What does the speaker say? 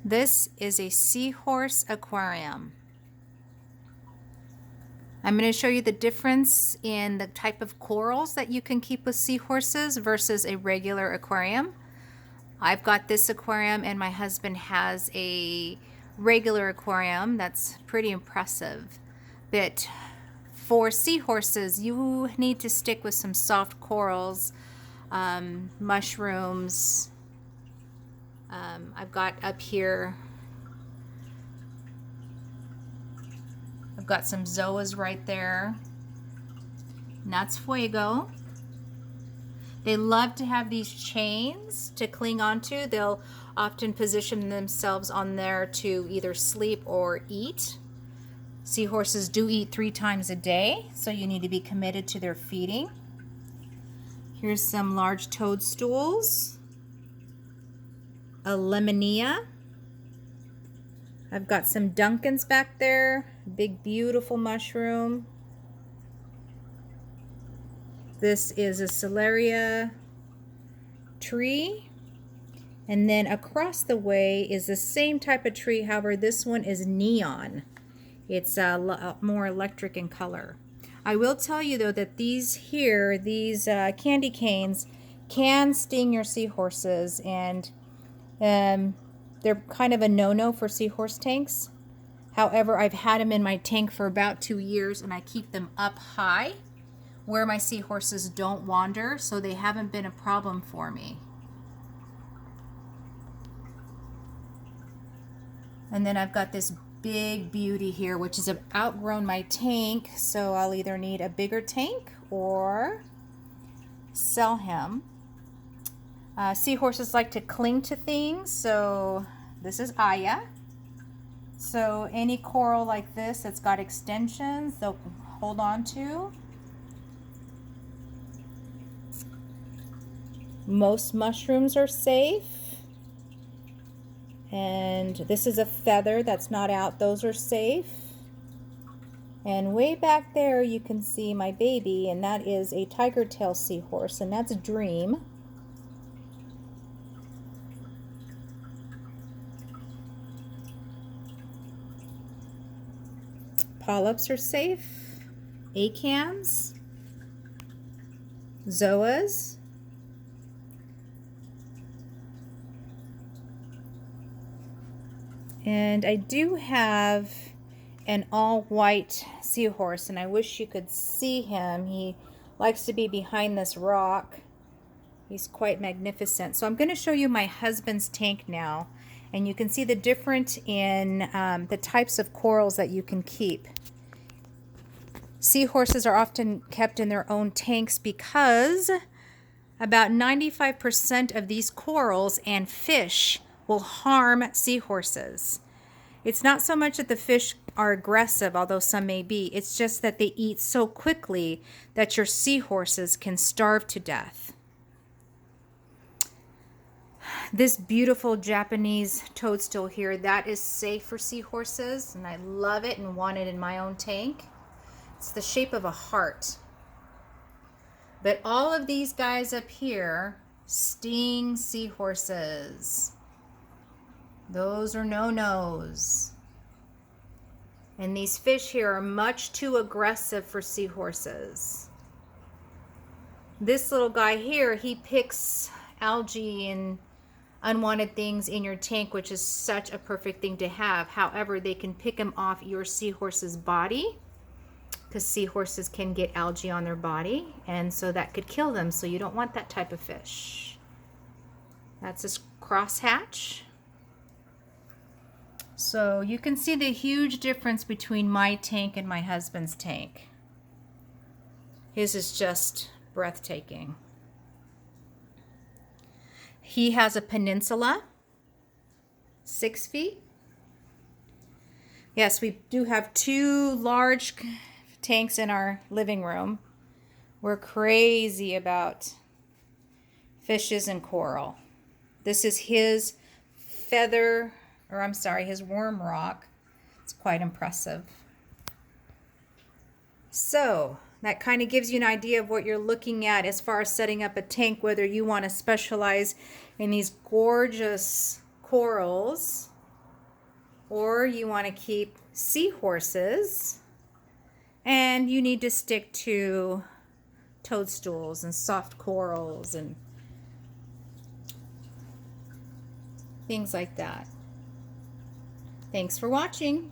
This is a seahorse aquarium. I'm going to show you the difference in the type of corals that you can keep with seahorses versus a regular aquarium. I've got this aquarium and my husband has a regular aquarium that's pretty impressive. But for seahorses, you need to stick with some soft corals, mushrooms. I've got up here, I've got some zoas right there. And that's fuego. They love to have these chains to cling onto. They'll often position themselves on there to either sleep or eat. Seahorses do eat 3 times a day, so you need to be committed to their feeding. Here's some large toadstools, a lemonia. I've got some Duncans back there, big beautiful mushroom. This is a Celeria tree. And then across the way is the same type of tree, however this one is neon. It's more electric in color. I will tell you though that these candy canes can sting your seahorses, and they're kind of a no-no for seahorse tanks. However, I've had them in my tank for about 2 years and I keep them up high where my seahorses don't wander, so they haven't been a problem for me. And then I've got this big beauty here, which has outgrown my tank, so I'll either need a bigger tank or sell him. Seahorses like to cling to things, so this is Aya. So any coral like this that's got extensions, they'll hold on to. Most mushrooms are safe. And this is a feather that's not out. Those are safe. And way back there you can see my baby, and that is a tiger tail seahorse, and that's Dream. Polyps are safe. Acams. Zoas. And I do have an all-white seahorse, and I wish you could see him. He likes to be behind this rock. He's quite magnificent. So I'm going to show you my husband's tank now, and you can see the difference in the types of corals that you can keep. Seahorses are often kept in their own tanks because about 95% of these corals and fish will harm seahorses. It's not so much that the fish are aggressive, although some may be. It's just that they eat so quickly that your seahorses can starve to death. This beautiful Japanese toadstool here, that is safe for seahorses, and I love it and want it in my own tank. It's the shape of a heart. But all of these guys up here sting seahorses. Those are no-nos. And these fish here are much too aggressive for seahorses. This little guy here, he picks algae and unwanted things in your tank, which is such a perfect thing to have. However, they can pick them off your seahorse's body, because seahorses can get algae on their body, and so that could kill them. So you don't want that type of fish. That's a crosshatch. So you can see the huge difference between my tank and my husband's tank. His is just breathtaking. He has a peninsula, 6 feet. Yes, we do have 2 large tanks in our living room. We're crazy about fishes and coral. This is his his worm rock. It's quite impressive. So that kind of gives you an idea of what you're looking at as far as setting up a tank, whether you want to specialize in these gorgeous corals or you want to keep seahorses, and you need to stick to toadstools and soft corals and things like that. Thanks for watching.